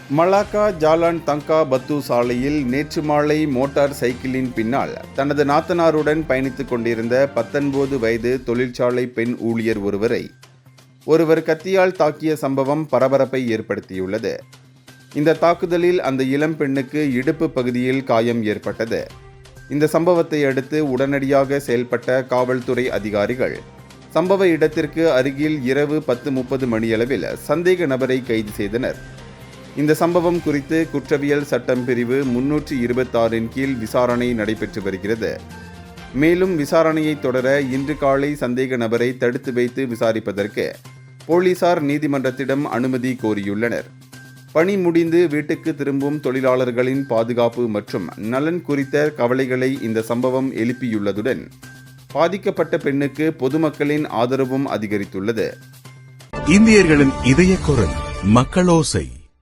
Malacca Jalan தங்கா பத்து சாலையில் நேற்று மாலை மோட்டார் சைக்கிளின் பின்னால் தனது நாத்தனாருடன் பயணித்துக் கொண்டிருந்த 19 வயது தொழிற்சாலை பெண் ஊழியர் ஒருவர் கத்தியால் தாக்கிய சம்பவம் பரபரப்பை ஏற்படுத்தியுள்ளது. இந்த தாக்குதலில் அந்த இளம் பெண்ணுக்கு இடுப்பு பகுதியில் காயம் ஏற்பட்டது. இந்த சம்பவத்தை அடுத்து உடனடியாக செயல்பட்ட காவல்துறை அதிகாரிகள் சம்பவ இடத்திற்கு அருகில் இரவு 10:30 மணியளவில் சந்தேக நபரை கைது செய்தனர். இந்த சம்பவம் குறித்து குற்றவியல் சட்டம் பிரிவு 326 கீழ் விசாரணை நடைபெற்று வருகிறது. மேலும் விசாரணையை தொடர இன்று காலை சந்தேக நபரை தடுத்து வைத்து விசாரிப்பதற்கு போலீசார் நீதிமன்றத்திடம் அனுமதி கோரியுள்ளனர். பணி முடிந்து வீட்டுக்கு திரும்பும் தொழிலாளர்களின் பாதுகாப்பு மற்றும் நலன் குறித்த கவலைகளை இந்த சம்பவம் எழுப்பியுள்ளதுடன் பாதிக்கப்பட்ட பெண்ணுக்கு பொதுமக்களின் ஆதரவும் அதிகரித்துள்ளது. இந்தியர்களின் இதய குரல் மக்களோசை.